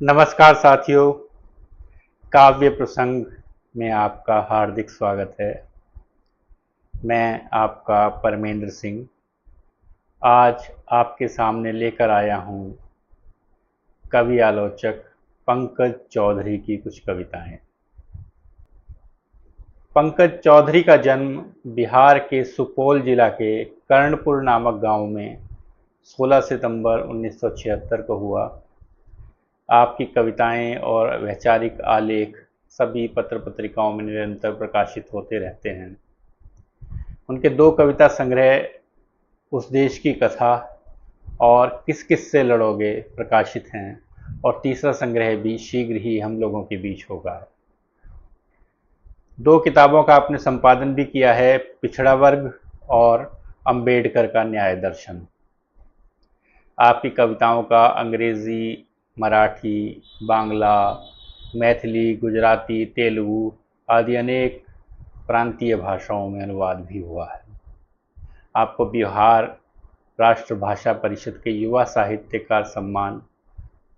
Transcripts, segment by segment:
नमस्कार साथियों, काव्य प्रसंग में आपका हार्दिक स्वागत है। मैं आपका परमेंद्र सिंह आज आपके सामने लेकर आया हूँ कवि आलोचक पंकज चौधरी की कुछ कविताएं। पंकज चौधरी का जन्म बिहार के सुपौल जिला के कर्णपुर नामक गांव में 16 सितंबर 1976 को हुआ। आपकी कविताएं और वैचारिक आलेख सभी पत्र पत्रिकाओं में निरंतर प्रकाशित होते रहते हैं। उनके दो कविता संग्रह उस देश की कथा और किस किस से लड़ोगे प्रकाशित हैं, और तीसरा संग्रह भी शीघ्र ही हम लोगों के बीच होगा। दो किताबों का आपने संपादन भी किया है, पिछड़ा वर्ग और अंबेडकर का न्याय दर्शन। आपकी कविताओं का अंग्रेजी, मराठी, बांग्ला, मैथिली, गुजराती, तेलुगु आदि अनेक प्रांतीय भाषाओं में अनुवाद भी हुआ है। आपको बिहार राष्ट्र भाषा परिषद के युवा साहित्यकार सम्मान,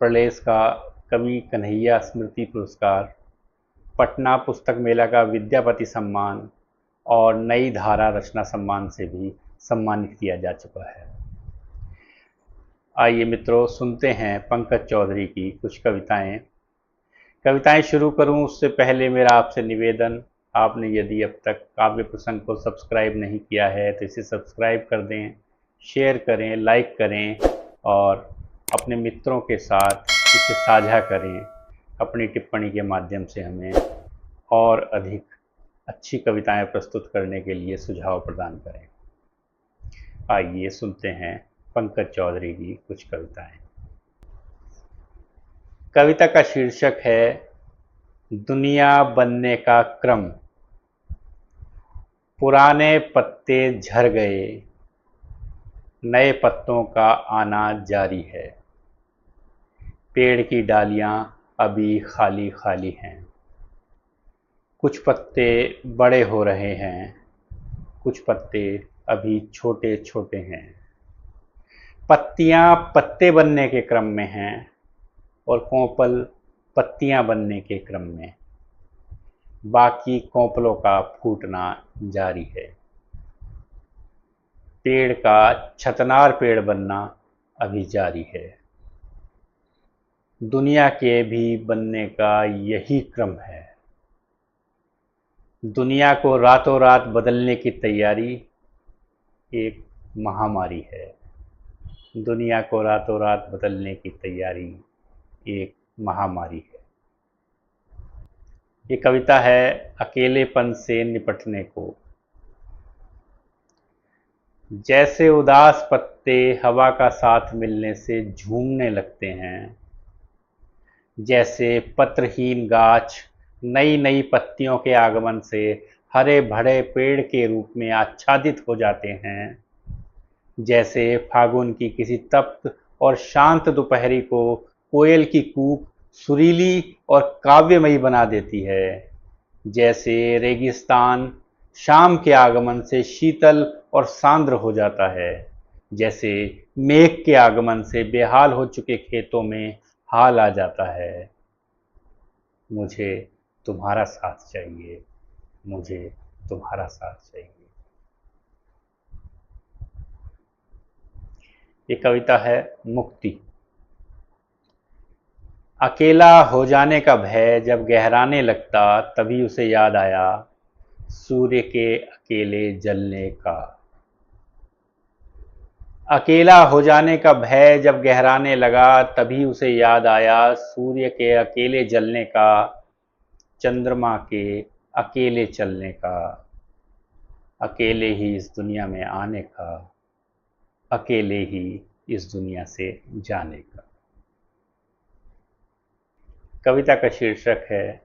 प्रलेस का कवि कन्हैया स्मृति पुरस्कार, पटना पुस्तक मेला का विद्यापति सम्मान और नई धारा रचना सम्मान से भी सम्मानित किया जा चुका है। आइए मित्रों, सुनते हैं पंकज चौधरी की कुछ कविताएं। कविताएं शुरू करूं उससे पहले मेरा आपसे निवेदन, आपने यदि अब तक काव्य प्रसंग को सब्सक्राइब नहीं किया है तो इसे सब्सक्राइब कर दें, शेयर करें, लाइक करें और अपने मित्रों के साथ इसे साझा करें। अपनी टिप्पणी के माध्यम से हमें और अधिक अच्छी कविताएं प्रस्तुत करने के लिए सुझाव प्रदान करें। आइए सुनते हैं पंकज चौधरी की कुछ कविताएं। कविता का शीर्षक है दुनिया बनने का क्रम। पुराने पत्ते झड़ गए, नए पत्तों का आना जारी है। पेड़ की डालियां अभी खाली खाली हैं। कुछ पत्ते बड़े हो रहे हैं, कुछ पत्ते अभी छोटे छोटे हैं। पत्तियां पत्ते बनने के क्रम में हैं और कोंपल पत्तियां बनने के क्रम में। बाकी कोंपलों का फूटना जारी है। पेड़ का छतनार पेड़ बनना अभी जारी है। दुनिया के भी बनने का यही क्रम है। दुनिया को रातों रात बदलने की तैयारी एक महामारी है। दुनिया को रातों रात बदलने की तैयारी एक महामारी है। ये कविता है अकेलेपन से निपटने को। जैसे उदास पत्ते हवा का साथ मिलने से झूमने लगते हैं, जैसे पत्रहीन गाछ नई नई पत्तियों के आगमन से हरे भरे पेड़ के रूप में आच्छादित हो जाते हैं, जैसे फागुन की किसी तप्त और शांत दोपहरी को कोयल की कूक सुरीली और काव्यमयी बना देती है, जैसे रेगिस्तान शाम के आगमन से शीतल और सांद्र हो जाता है, जैसे मेघ के आगमन से बेहाल हो चुके खेतों में हाल आ जाता है। मुझे तुम्हारा साथ चाहिए, मुझे तुम्हारा साथ चाहिए। ये कविता है मुक्ति। अकेला हो जाने का भय जब गहराने लगता, तभी उसे याद आया सूर्य के अकेले जलने का। अकेला हो जाने का भय जब गहराने लगा, तभी उसे याद आया सूर्य के अकेले जलने का, चंद्रमा के अकेले चलने का, अकेले ही इस दुनिया में आने का, अकेले ही इस दुनिया से जाने का। कविता का शीर्षक है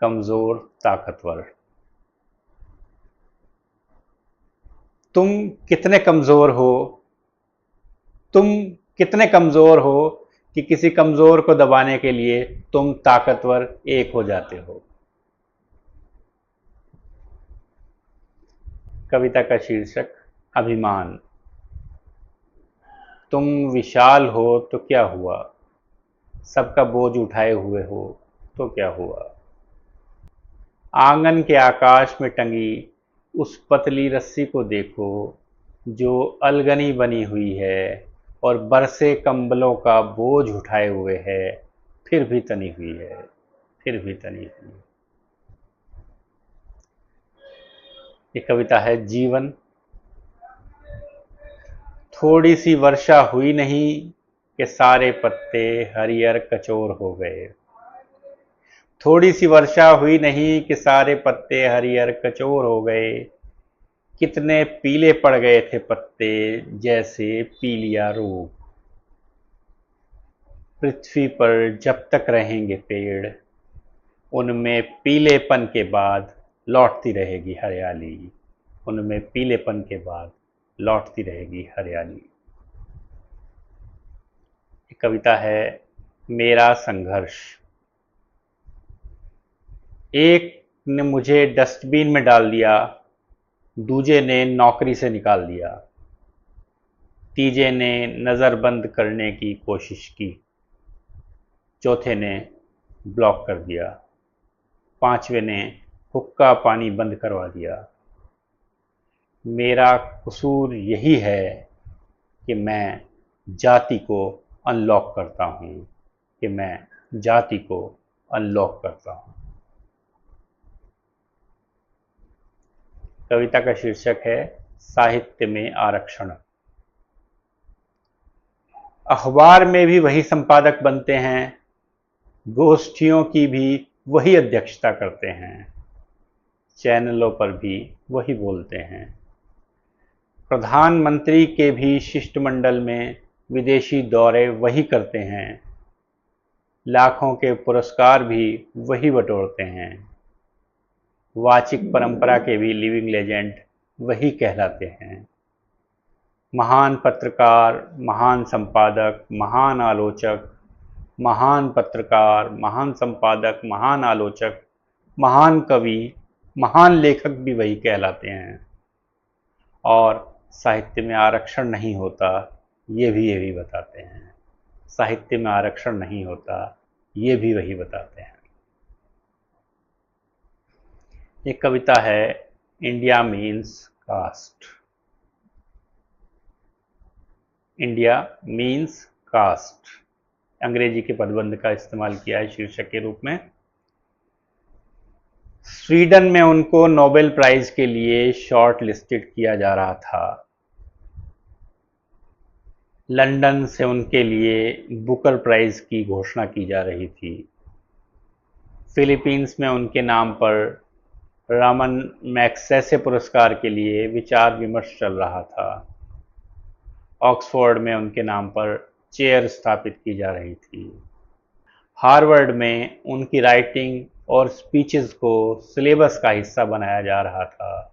कमजोर ताकतवर। तुम कितने कमजोर हो, तुम कितने कमजोर हो कि किसी कमजोर को दबाने के लिए तुम ताकतवर एक हो जाते हो। कविता का शीर्षक अभिमान। तुम विशाल हो तो क्या हुआ, सबका बोझ उठाए हुए हो तो क्या हुआ। आंगन के आकाश में टंगी उस पतली रस्सी को देखो जो अलगनी बनी हुई है और बरसे कंबलों का बोझ उठाए हुए है, फिर भी तनी हुई है, फिर भी तनी हुई है। ये कविता है जीवन। थोड़ी सी वर्षा हुई नहीं कि सारे पत्ते हरियर कचोर हो गए। थोड़ी सी वर्षा हुई नहीं कि सारे पत्ते हरियर कचोर हो गए। कितने पीले पड़ गए थे पत्ते जैसे पीलिया रोग। पृथ्वी पर जब तक रहेंगे पेड़, उनमें पीलेपन के बाद लौटती रहेगी हरियाली। उनमें पीलेपन के बाद लौटती रहेगी हरियाली। ये कविता है मेरा संघर्ष। एक ने मुझे डस्टबिन में डाल दिया, दूजे ने नौकरी से निकाल दिया, तीजे ने नज़रबंद करने की कोशिश की, चौथे ने ब्लॉक कर दिया, पांचवें ने हुक्का पानी बंद करवा दिया। मेरा कसूर यही है कि मैं जाति को अनलॉक करता हूँ, कि मैं जाति को अनलॉक करता हूँ। कविता का शीर्षक है साहित्य में आरक्षण। अखबार में भी वही संपादक बनते हैं, गोष्ठियों की भी वही अध्यक्षता करते हैं, चैनलों पर भी वही बोलते हैं। प्रधानमंत्री के भी शिष्टमंडल में विदेशी दौरे वही करते हैं, लाखों के पुरस्कार भी वही बटोरते हैं। वाचिक परंपरा के भी लिविंग लेजेंड वही कहलाते हैं। महान पत्रकार, महान संपादक, महान आलोचक, महान पत्रकार, महान संपादक, महान आलोचक, महान कवि, महान लेखक भी वही कहलाते हैं। और साहित्य में आरक्षण नहीं होता, ये भी यही बताते हैं। साहित्य में आरक्षण नहीं होता, ये भी वही बताते हैं। ये कविता है India means caste. India means caste अंग्रेजी के पदबंध का इस्तेमाल किया है शीर्षक के रूप में। स्वीडन में उनको नोबेल प्राइज के लिए शॉर्ट लिस्टेड किया जा रहा था। लंदन से उनके लिए बुकर प्राइज की घोषणा की जा रही थी। फिलीपींस में उनके नाम पर रामन मैग्सेसे पुरस्कार के लिए विचार विमर्श चल रहा था। ऑक्सफोर्ड में उनके नाम पर चेयर स्थापित की जा रही थी। हार्वर्ड में उनकी राइटिंग और स्पीचेस को सिलेबस का हिस्सा बनाया जा रहा था।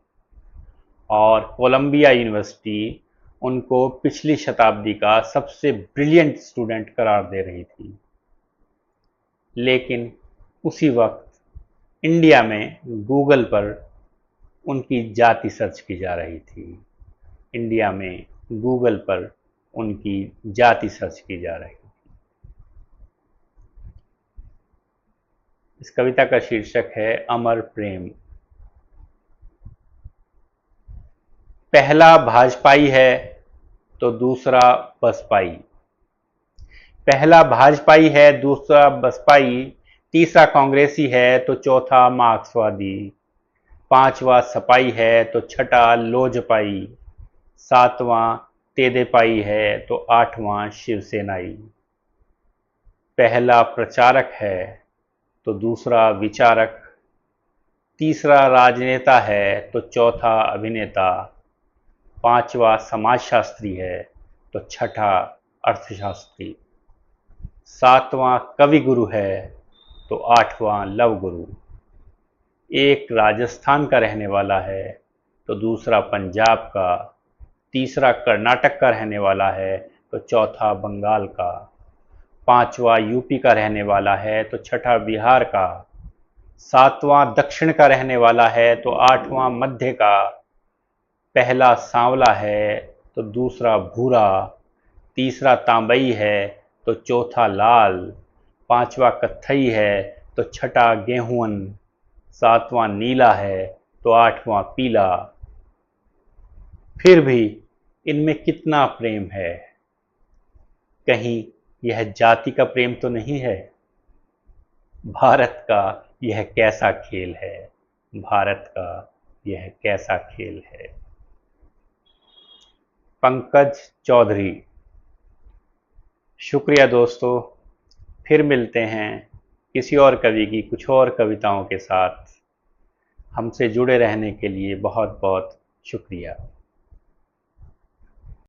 और कोलंबिया यूनिवर्सिटी उनको पिछली शताब्दी का सबसे ब्रिलियंट स्टूडेंट करार दे रही थी। लेकिन उसी वक्त इंडिया में गूगल पर उनकी जाति सर्च की जा रही थी। इंडिया में गूगल पर उनकी जाति सर्च की जा रही थी। इस कविता का शीर्षक है अमर प्रेम। पहला भाजपाई है तो दूसरा बसपाई, पहला भाजपाई है दूसरा बसपाई, तीसरा कांग्रेसी है तो चौथा मार्क्सवादी, पांचवा सपाई है तो छठा लोजपाई, सातवां तेदेपाई है तो आठवां शिवसेनाई। पहला प्रचारक है तो दूसरा विचारक, तीसरा राजनेता है तो चौथा अभिनेता, पांचवा समाजशास्त्री है तो छठा अर्थशास्त्री, सातवां कवि गुरु है तो आठवां लव गुरु। एक राजस्थान का रहने वाला है तो दूसरा पंजाब का, तीसरा कर्नाटक का रहने वाला है तो चौथा बंगाल का, पांचवा यूपी का रहने वाला है तो छठा बिहार का, सातवां दक्षिण का रहने वाला है तो आठवां मध्य का, पहला सांवला है तो दूसरा भूरा, तीसरा तांबई है तो चौथा लाल, पांचवा कत्थई है तो छठा गेहूं, सातवां नीला है तो आठवां पीला। फिर भी इनमें कितना प्रेम है, कहीं यह जाति का प्रेम तो नहीं है। भारत का यह कैसा खेल है, भारत का यह कैसा खेल है। पंकज चौधरी। शुक्रिया दोस्तों, फिर मिलते हैं किसी और कवि की कुछ और कविताओं के साथ। हमसे जुड़े रहने के लिए बहुत बहुत शुक्रिया।